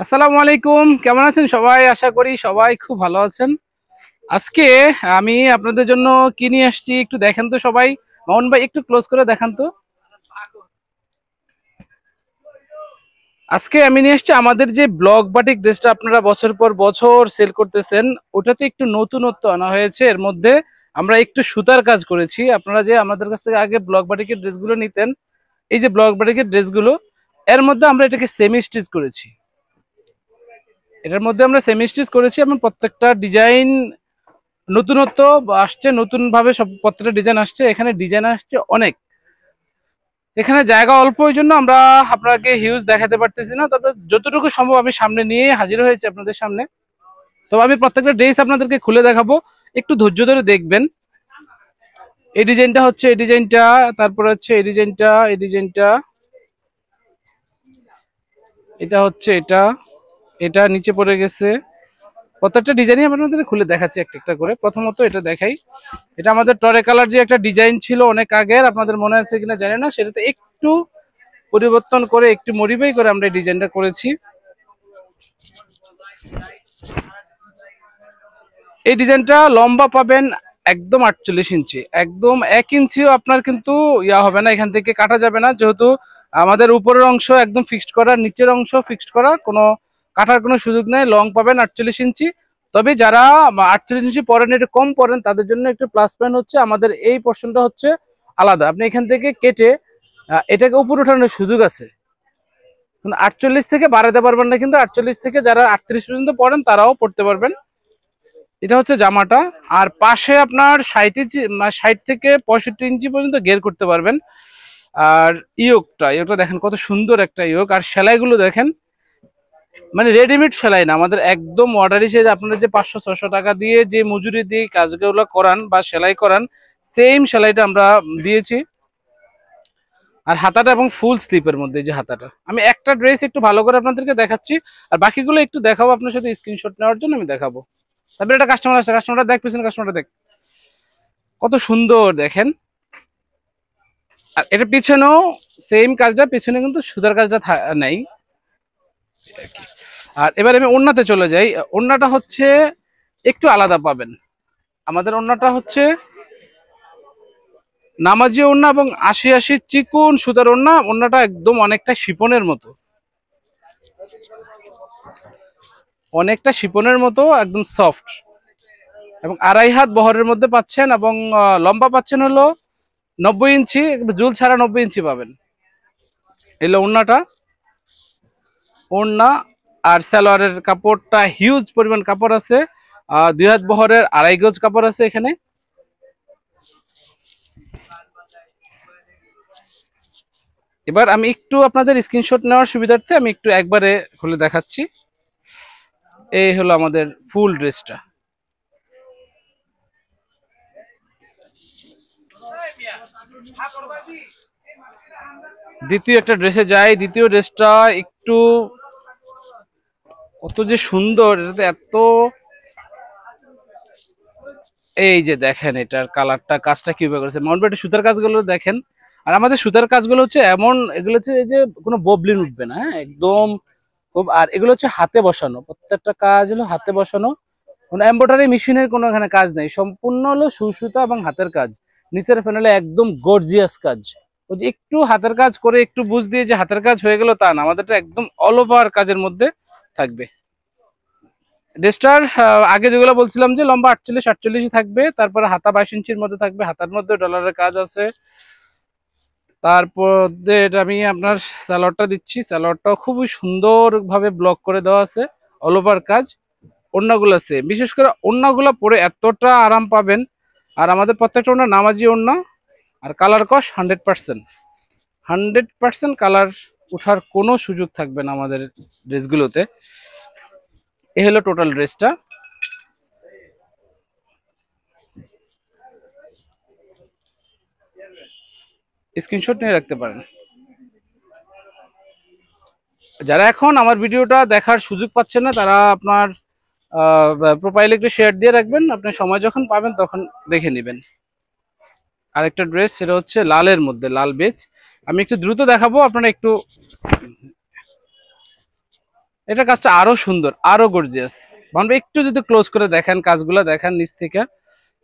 আসসালামু আলাইকুম, কেমন আছেন সবাই? আশা করি সবাই খুব ভালো আছেন। আজকে আমি আপনাদের জন্য কি নিয়ে আসছি একটু দেখেন তো সবাই। মামুন ভাই একটু ক্লোজ করে দেখান তো। আজকে আমি নিয়ে এসেছি আমাদের যে ব্লক বাটিক ড্রেসটা আপনারা বছর পর বছর সেল করতেছেন, ওটাতে একটু নতুনত্ব আনা হয়েছে। এর মধ্যে আমরা একটু সুতার কাজ করেছি। আপনারা যে আমাদের কাছ থেকে আগে ব্লক বাটিকের ড্রেসগুলো নিতেন, এই যে ব্লক বাটিকের ড্রেসগুলো, এর মধ্যে আমরা এটাকে সেমি স্টিচ করেছি। এটার মধ্যে আমরা সেমি স্টিচ করেছি এবং প্রত্যেকটা ডিজাইন নতুনত্ব আসছে, নতুন ভাবে সব প্রত্যেকটা ডিজাইন আসছে। এখানে ডিজাইন আসছে অনেক, এখানে জায়গা অল্প, ওই জন্য আমরা আপনাকে হিউজ দেখাতে পারতেছি না, তবে যতটুকু সম্ভব আমি সামনে নিয়ে হাজির হয়েছি আপনাদের সামনে। তো আমি প্রত্যেকটা ড্রেস আপনাদেরকে খুলে দেখাবো, একটু ধৈর্য ধরে দেখবেন। এই ডিজাইনটা হচ্ছে এই ডিজাইনটা, তারপর হচ্ছে এই ডিজাইনটা, এই ডিজাইনটা, এটা হচ্ছে এটা, এটা নিচে পড়ে গেছে। প্রত্যেকটা ডিজাইনই আপনাদের খুলে দেখাচ্ছি একটা একটা করে। প্রথমত এটা দেখাই, এটা আমাদের টরে কালার যে একটা ডিজাইন ছিল অনেক আগের, আপনাদের মনে আছে কিনা জানি না, সেটাতে একটু পরিবর্তন করে একটু মডিফাই করে আমরা এই ডিজাইনটা করেছি। এই ডিজাইনটা লম্বা পাবেন একদম 48 ইঞ্চি, একদম 1 ইঞ্চিও আপনার কিন্তু ইয়া হবে না, এখান থেকে কাটা যাবে না, যেহেতু আমাদের উপরের অংশ একদম ফিক্সড করা, নিচের অংশ ফিক্সড করা, কোনো কাটার কোনো সুযোগ নেই। লং পাবেন 48 ইঞ্চি। তবে যারা 48 ইঞ্চি পরেন, একটু কম পরেন, তাদের জন্য একটু প্লাস পয়েন্ট হচ্ছে আমাদের এই পোর্শনটা হচ্ছে আলাদা। আপনি এখান থেকে কেটে এটাকে উপরে ওঠানোর সুযোগ আছে। 48 থেকে বাড়াতে পারবেন না, কিন্তু 48 থেকে যারা 38 পর্যন্ত পড়েন তারাও পড়তে পারবেন। এটা হচ্ছে জামাটা। আর পাশে আপনার 60 ইঞ্চি, 60 থেকে 65 ইঞ্চি পর্যন্ত গের করতে পারবেন। আর ইয়োকটা দেখেন কত সুন্দর একটা ইয়োক, আর সেলাইগুলো দেখেন, মানে রেডিমেড সেলাই না, আমাদের একদম অর্ডার হিসেবে আপনারা যে 500-600 টাকা দিয়ে যে মজুরি দিয়ে কাজগুলো করান বা সেলাই করান, সেম সেলাইটা আমরা দিয়েছি। আর হাতাটা এবং ফুল স্লিপের মধ্যে, যে হাতাটা, আমি একটা ড্রেস একটু ভালো করে আপনাদেরকে দেখাচ্ছি, আর বাকিগুলো একটু দেখাবো আপনার সাথে, স্ক্রিনশট নেওয়ার জন্য আমি দেখাবো। তারপরে একটা কাস্টমার আসছে, কাস্টমারটা দেখ, পিছনে কাস্টমারটা দেখ, কত সুন্দর দেখেন। আর এটা পিছনেও সেম কাজটা, পিছনে কিন্তু সুতার কাজটা নেই। আর এবার আমি ওড়নাতে চলে যাই। ওড়নাটা হচ্ছে একটু আলাদা পাবেন। আমাদের ওড়নাটা হচ্ছে নামাজি ওড়না এবং 80-80 চিকন সুতার ওড়না। ওড়নাটা একদম অনেকটা শিপনের মতো, অনেকটা শিপনের মতো, একদম সফট, এবং 2.5 হাত বহরের মধ্যে পাচ্ছেন, এবং লম্বা পাচ্ছেন হলো 90 ইঞ্চি, জুল ছাড়া 90 ইঞ্চি পাবেন। এলো ওড়নাটা, ওড়না। আর সালোয়ারের কাপড়টা হিউজ পরিমাণ কাপড় আছে, 2 হাত বহরের 2.5 গজ কাপড় আছে এখানে। এবার আমি একটু আপনাদের স্ক্রিনশট নেওয়ার সুবিধার্থে আমি একটু একবারে খুলে দেখাচ্ছি। এই হলো আমাদের ফুল ড্রেসটা। দ্বিতীয় একটা ড্রেসে যাই। দ্বিতীয় ড্রেসটা একটু কত যে সুন্দর, এটাতে এত, এই যে দেখেন এটার কালারটা, কাজটা কিভাবে করেছে মাউন্ট বেটের সুতার কাজগুলো দেখেন। আর আমাদের সুতার কাজগুলো হচ্ছে এমন, এগুলো হচ্ছে এই যে কোনো ববলিন উঠবে না, হ্যাঁ একদম খুব। আর এগুলো হচ্ছে হাতে বসানো, প্রত্যেকটা কাজ হলো হাতে বসানো, কোনো এমব্রয়ডারি মেশিনের কোনো এখানে কাজ নেই, সম্পূর্ণ হলো সুতা এবং হাতের কাজ। নিচের প্যানেলে একদম গর্জিয়াস কাজ। ওই যে একটু হাতের কাজ করে একটু বুঝ দিয়ে যে হাতের কাজ হয়ে গেল তা না, আমাদেরটা একদম অল ওভার কাজের মধ্যে থাকবে। ড্রেসটার আগে যেগুলো বলছিলাম যে লম্বা 48-48 থাকবে, তারপরে হাতা 22 ইঞ্চির মধ্যে থাকবে, হাতার মধ্যে ডলারের কাজ আছে। তারপর আমি আপনার সালোয়ারটা দিচ্ছি, সালোয়ারটাও খুবই সুন্দর ভাবে ব্লক করে দেওয়া আছে, অল ওভার কাজ। ওড়নাগুলো সেম, বিশেষ করে ওড়নাগুলো পরে এতটা আরাম পাবেন। আর আমাদের প্রত্যেকটা ওড়না নামাজি ওড়না, আর কালার কস 100%, 100% কালার ওঠার কোনো সুযোগ থাকবে না আমাদের ড্রেসগুলোতে। এ হলো টোটাল ড্রেসটা। স্ক্রিনশট নিয়ে রাখতে পারেন। যারা এখন আমার ভিডিওটা দেখার সুযোগ পাচ্ছেন না, তারা আপনার প্রোফাইলে একটু শেয়ার দিয়ে রাখবেন, আপনি সময় যখন পাবেন তখন দেখে নেবেন। আরেকটা ড্রেস, সেটা হচ্ছে লালের মধ্যে, লাল বেজ। আমি একটু দ্রুত দেখাবো, আপনারা একটু, এটা কাজটা আরো সুন্দর, আরো গর্জিয়াস। মানে একটু যদি ক্লোজ করে দেখেন, কাজগুলো দেখেন নিচ থেকে,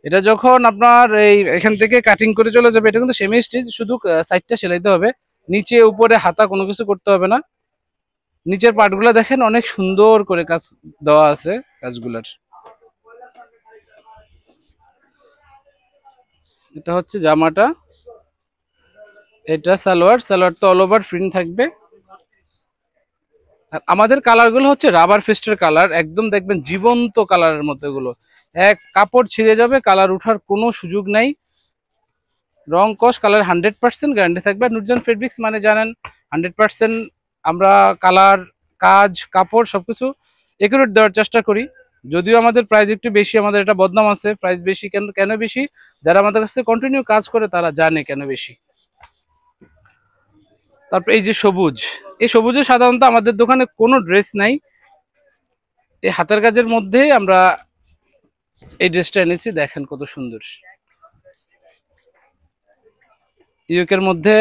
এটা যখন আপনার এই এখান থেকে কাটিং করে চলে যাবে, এটা কিন্তু সেমি স্টিচ, শুধু সাইডটা সেলাইতে হবে, নিচে উপরে হাতা কোনো কিছু করতে হবে না। নিচের পার্টগুলো দেখেন অনেক সুন্দর করে কাজ দেওয়া আছে কাজগুলার। এটা হচ্ছে জামাটা, এটা সালোয়ার। সালোয়ার তো অল ওভার প্রিন্ট থাকবে। আর আমাদের কালার গুলো হচ্ছে রাবার ফেস্টের কালার, একদম দেখবেন জীবন্ত কালারের মতো এগুলো। এক কাপড় ছিঁড়ে যাবে, কালার উঠার কোনো সুযোগ নাই। রং কস কালার 100% গ্যারান্টি থাকবে। নুরজান ফেব্রিক্স মানে জানেন 100% আমরা কালার, কাজ, কাপড় সবকিছু একুরেট দেওয়ার চেষ্টা করি। যদিও আমাদের প্রাইস একটু বেশি, আমাদের এটা বদনাম আছে, প্রাইস বেশি কেন, কেন বেশি, যারা আমাদের কাছে কন্টিনিউ কাজ করে তারা জানে কেন বেশি। তারপর এই যে সবুজ, এই সবুজে সাধারণত আমাদের দোকানে কোনো ড্রেস নাই, এই হাতের কাজের মধ্যে আমরা এই ড্রেসটা এনেছি, দেখেন কত সুন্দর। ইউকের মধ্যে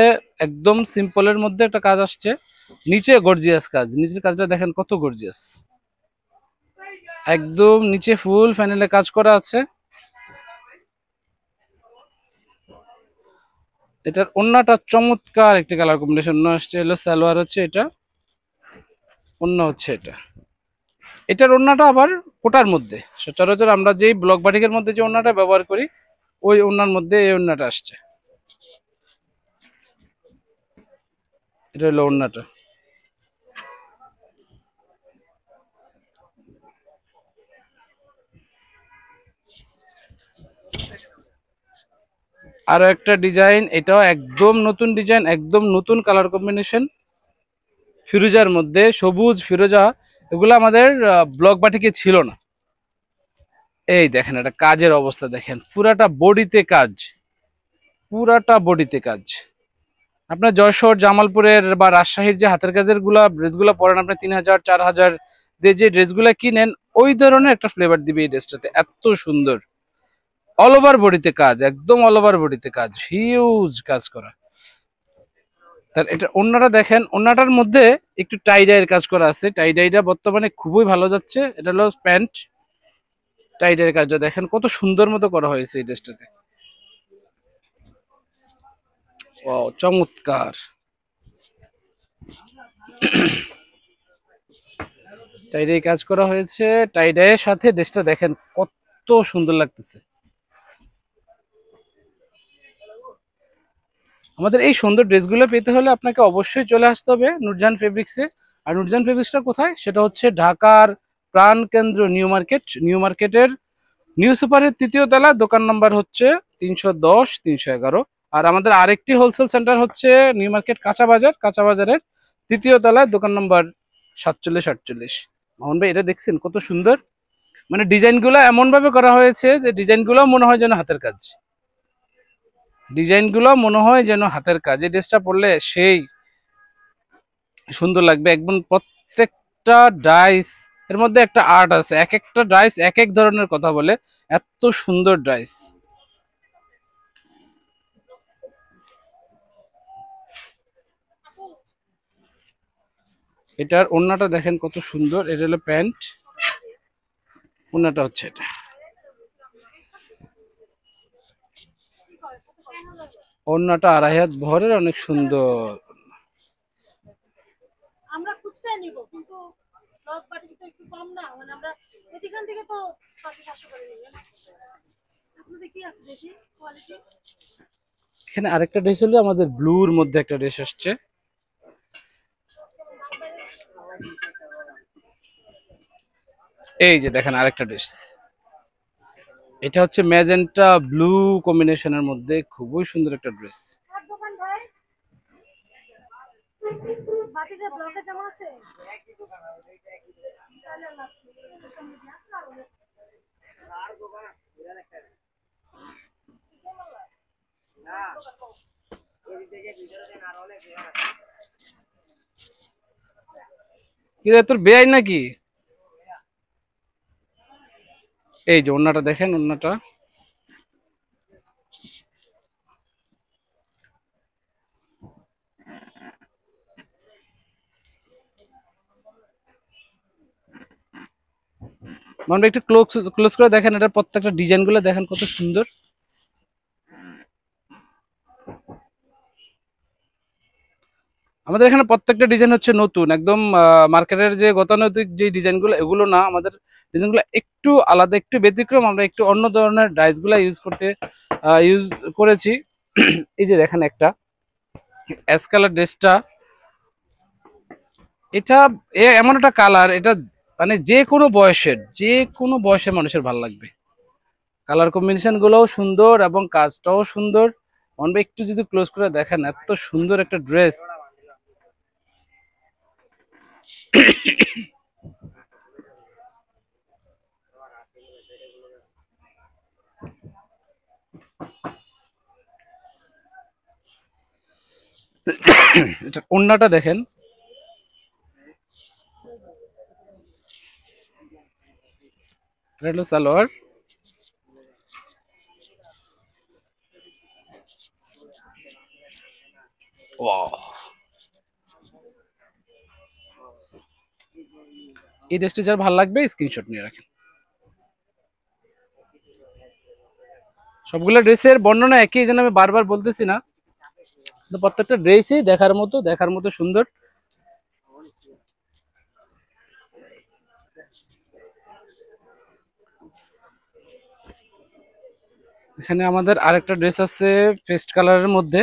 একদম সিম্পলের মধ্যে একটা কাজ আসছে, নিচে গর্জিয়াস কাজ, নিচের কাজটা দেখেন কত গর্জিয়াস, একদম নিচে ফুল প্যানেলে কাজ করা আছে। এটার ওন্নাটা চমৎকার একটি কালার কম্বিনেশন আসছে, হলো সালোয়ার হচ্ছে এটা, ওন্না হচ্ছে এটা। এটার ওন্নাটা আবার কোটার মধ্যে, সচরাচর আমরা যেই ব্লক বাটিকের মধ্যে যে ওন্নাটা ব্যবহার করি ওই ওন্নার মধ্যে এই ওন্নাটা আসছে। এটা হলো ওন্নাটা। আরো একটা ডিজাইন, এটাও একদম নতুন ডিজাইন, একদম নতুন কালার কম্বিনেশন, ফিরোজার মধ্যে সবুজ ফিরোজা, এগুলো আমাদের ব্লক বাটিকে ছিল না। এই দেখেন এটা কাজের অবস্থা দেখেন, পুরাটা বডিতে কাজ, পুরাটা বডিতে কাজ। আপনার যশোর, জামালপুরের বা রাজশাহীর যে হাতের কাজের গুলা ড্রেসগুলো পরেন আপনি 3000 4000 দিয়ে যে ড্রেসগুলো কিনেন, ওই ধরনের একটা ফ্লেভার দিবে এই ড্রেসটাতে, এত সুন্দর। অল ওভার বডিতে কাজ, একদম অল ওভার বডিতে কাজ, হিউজ কাজ করা। তার এটা ওন্নাটা দেখেন, ওন্নাটার মধ্যে একটু টাই ডাইয়ের কাজ করা আছে, টাই ডাইটা বর্তমানে খুবই ভালো যাচ্ছে। এটা হলো প্যান্ট, টাই ডাইয়ের কাজটা দেখেন কত সুন্দর মতো করা হয়েছে এই ড্রেসটাতে। ও চমৎকার। টাই ডাই কাজ করা হয়েছে, টাই ডাইয়ের সাথে ড্রেসটা দেখেন কত সুন্দর লাগতেছে। আমাদের এই সুন্দর ড্রেসগুলো পেতে হলে আপনাকে অবশ্যই চলে আসতে হবে নুরজান ফেব্রিক্সে। আর নুরজান ফেব্রিক্সটা কোথায়, সেটা হচ্ছে ঢাকার প্রাণ কেন্দ্র নিউ মার্কেট, নিউ মার্কেটের নিউ সুপারের 3য় তলা, দোকান নাম্বার হচ্ছে 310 311। আর আমাদের আরেকটি হোলসেল সেন্টার হচ্ছে নিউ মার্কেট কাঁচা বাজার, কাঁচা বাজারের 3য় তলায়, দোকান নাম্বার 47 48। মোহন ভাই এটা দেখছেন কত সুন্দর, মানে ডিজাইনগুলো এমন ভাবে করা হয়েছে যে ডিজাইনগুলো মনে হয় যেন হাতের কাজ, ডিজাইনগুলো মনে হয় যেন হাতের কাজ। এই ড্রেসটা পরলে সেই সুন্দর লাগবে একদম। প্রত্যেকটা ডাইস এর মধ্যে একটা আর্ট আছে, এক একটা ডাইস এক এক ধরনের কথা বলে, এত সুন্দর ডাইস। এটার ওন্নাটা দেখেন কত সুন্দর, এটা হলো প্যান্ট, ওন্নাটা হচ্ছে এটা। ওন্নাটা 2.5 হাত ভরের, অনেক সুন্দর। আমরা খুচরা নিব কিন্তু ব্লক বাটিতে তো একটু কম না, মানে আমরা এখান থেকে তো 500 করে নিব না। আপনাদের কি আছে দেখি কোয়ালিটি। এখানে আরেকটা ড্রেস হলো আমাদের ব্লুর মধ্যে একটা ড্রেস আসছে, এই যে দেখেন আরেকটা ড্রেস, এটা হচ্ছে ম্যাজেন্টা ব্লু কম্বিনেশনের মধ্যে খুবই সুন্দর একটা ড্রেস। আর দোকান ভাই বাটিতে ব্লকে জমা আছে একই দোকান আর এটা একই দোকান তাহলে আর দোকান ঘুরে দেখতে না এই দিকে ভিতরে দেন আর অনেক কি রে তোর বেআই নাকি? এই যে ওন্নাটা দেখেন, ওন্নাটা মানে একটু ক্লোজ ক্লোজ করে দেখেন, এটা প্রত্যেকটা ডিজাইন গুলো দেখেন কত সুন্দর। আমাদের এখানে প্রত্যেকটা ডিজাইন হচ্ছে নতুন একদম, মার্কেটের যে গতানুগতিক যে ডিজাইনগুলো এগুলো না, আমাদের ডিজাইনগুলো একটু আলাদা, একটু ব্যতিক্রম, আমরা একটু অন্য ধরনের ডাইসগুলো ইউজ করেছি। এই যে দেখেন একটা অ্যাশ কালার ড্রেসটা, এটা এমন একটা কালার, এটা মানে যে কোনো বয়সের মানুষের ভালো লাগবে। কালার কম্বিনেশন গুলোও সুন্দর এবং কাজটাও সুন্দর। অনবে একটু যদি ক্লোজ করে দেখেন, এত সুন্দর একটা ড্রেস। এটা ওড়নাটা দেখেন, এটা হলো সালোয়ার। ওয়াও, এই ড্রেসটি যার ভালো লাগবে স্ক্রিনশট নিয়ে রাখেন। সবগুলো ড্রেসের বর্ণনা একই, এই জন্য আমি বারবার বলতেছি না, কিন্তু প্রত্যেকটা ড্রেসই দেখার মতো সুন্দর। এখানে আমাদের আরেকটা ড্রেস আছে পেস্ট কালারের মধ্যে।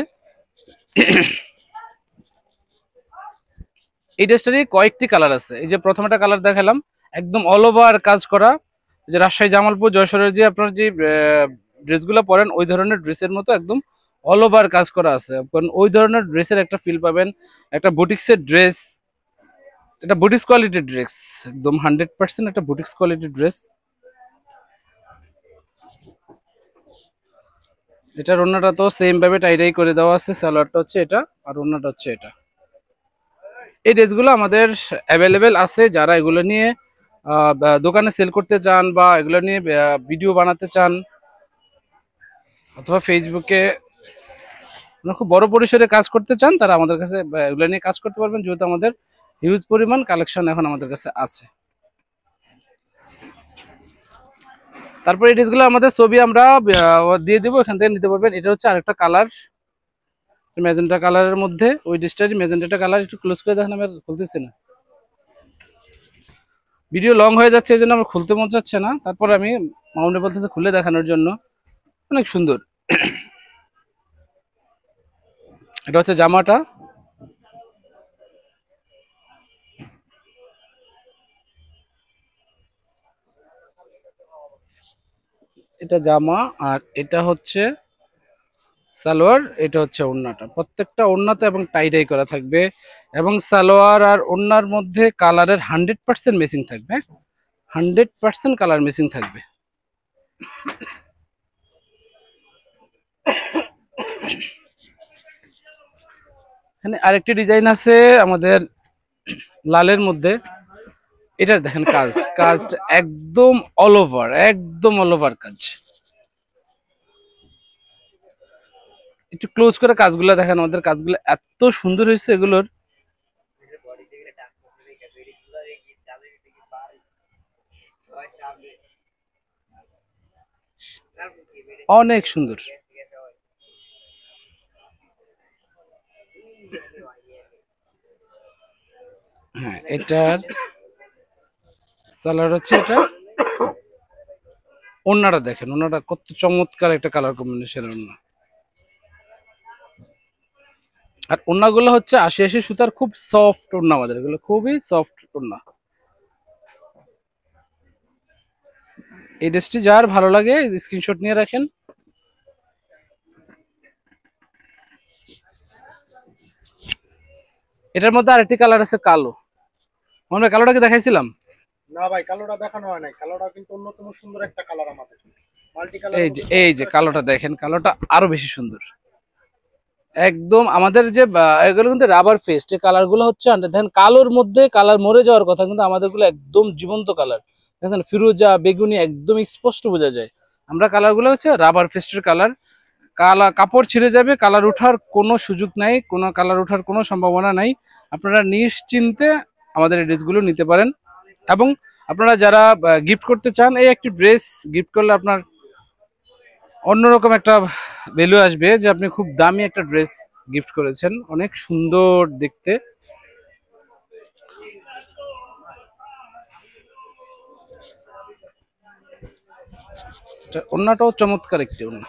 এই ড্রেসটারই কয়েকটি কালার আছে। এই যে প্রথম একটা কালার দেখালাম, একদম অল ওভার কাজ করা, যে রাজশাহী, জামালপুর, যশোরের যে আপনার যে ড্রেসগুলো পরেন ওই ধরনের ড্রেসের মতো একদম অল ওভার কাজ করা আছে। কারণ ওই ধরনের ড্রেসের একটা ফিল পাবেন, একটা বুটিক্সের ড্রেস, এটা বুটিক্স কোয়ালিটির ড্রেস, একদম 100% একটা বুটিক্স কোয়ালিটির ড্রেস। এটার ওড়নাটা তো সেম ভাবে টাইডাই করে দেওয়া আছে, সালোয়ারটা হচ্ছে এটা আর ওড়নাটা হচ্ছে এটা। এই ড্রেসগুলো আমাদের অ্যাভেলেবেল আছে। যারা এগুলো নিয়ে দোকানে সেল করতে চান বা এগুলো নিয়ে ভিডিও বানাতে চান, অথবা ফেসবুকে খুব বড় পরিসরে কাজ করতে চান, তারা আমাদের কাছে এগুলো নিয়ে কাজ করতে পারবেন, যেহেতু আমাদের হিউজ পরিমাণ কালেকশন এখন আমাদের কাছে আছে। তারপর এই ড্রেসগুলো আমাদের ছবি আমরা দিয়ে দেবো, এখান থেকে নিতে পারবেন। এটা হচ্ছে আরেকটা কালার, ম্যাজেন্টা কালারের মধ্যে, ওই ড্রেসটারই ম্যাজেন্টা কালার। একটু ক্লোজ করে দেখেন, আমি আর খুলতেছি না, ভিডিও লং হয়ে যাচ্ছে, এই জন্য আমার খুলতে মন চাচ্ছে না। তারপর আমি মাউন্টে বলতেছে খুলে দেখানোর জন্য, অনেক সুন্দর। এটা হচ্ছে জামাটা, এটা জামা, আর এটা হচ্ছে সালোয়ার, এটা হচ্ছে ওড়নাটা। প্রত্যেকটা ওড়নাতে এবং টাই করা থাকবে, এবং সালোয়ার আর ওড়নার মধ্যে কালারের 100% মেসিং থাকবে, 100% কালার মেসিং থাকবে। এখানে আরেকটি ডিজাইন আছে আমাদের লালের মধ্যে। এটা দেখেন কাজটা একদম অল ওভার কাজ। একটু ক্লোজ করে কাজগুলো দেখেন, আমাদের কাজগুলো এত সুন্দর হয়েছে এগুলোর। অনেক সুন্দর। হ্যাঁ, এটার সালোয়ার হচ্ছে এটা, ওড়নাটা দেখেন, ওড়নাটা কত চমৎকার একটা কালার কম্বিনেশন ওড়না। আর ওড়নাগুলো হচ্ছে ৮০ সুতার, খুব সফট ওড়না, আমাদের এগুলো খুবই সফট ওড়না। এই ড্রেসটি যার ভালো লাগে স্ক্রিনশট নিয়ে রাখেন। এটার মধ্যে আরেকটি কালার আছে কালো, আমরা কালোটাকে দেখাইছিলাম। না ভাই, কালোটা দেখানো হয় নাই। কালোটা কিন্তু অন্যতম সুন্দর একটা কালার আমাদের, মাল্টি কালার। এই যে কালোটা দেখেন, কালোটা আরো বেশি সুন্দর। একদম আমাদের যে এগুলো কিন্তু রাবার ফেস্ট, এই কালার গুলো হচ্ছে দেখেন, কালোর মধ্যে কালার মরে যাওয়ার কথা, কিন্তু আমাদের গুলো একদম জীবন্ত কালার। দেখেন ফিরোজা, বেগুনি, একদম স্পষ্ট বোঝা যায়। আমরা কালার গুলো হচ্ছে রাবার ফেস্টের কালার। কাপড় ছিঁড়ে যাবে, কালার ওঠার কোনো সুযোগ নাই, কোনো কালার ওঠার কোনো সম্ভাবনা নাই। আপনারা নিশ্চিন্তে আমাদের এই ড্রেসগুলো নিতে পারেন। এবং আপনারা যারা গিফট করতে চান, এই একটি ড্রেস গিফট করলে আপনার অন্যরকম একটা ভ্যালু আসবে যে আপনি খুব দামি একটা ড্রেস গিফট করেছেন, অনেক সুন্দর দেখতে। ওড়নাটাও চমৎকার একটি ওড়না।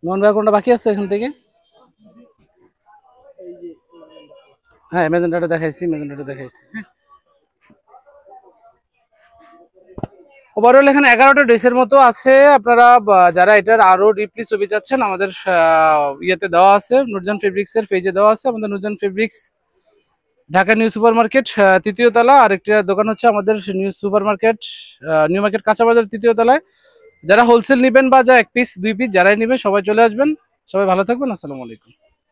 মোহন ভাই কোনটা বাকি আছে এখান থেকে? হ্যাঁ ম্যাজেন্টাটা দেখাইছি, ম্যাজেন্টাটা দেখাইছি। ওভারঅল এখানে 11টা ড্রেসের মতো আছে। আপনারা যারা এটার আরো ডিপলি ছবি চাচ্ছেন, আমাদের ইয়েতে দেওয়া আছে, নুরজান ফেব্রিক্স এর পেজে দেওয়া আছে। আমাদের Nurjan fabrics Dhaka new super market 3য় তলা, আরেকটা দোকান হচ্ছে আমাদের new super market new market কাঁচা বাজার 3য় তলায়। যারা হোলসেল নেবেন বা যা 1 পিস 2 পিস যারাই নেবেন সবাই চলে আসবেন। সবাই ভালো থাকবেন, আসসালামু আলাইকুম।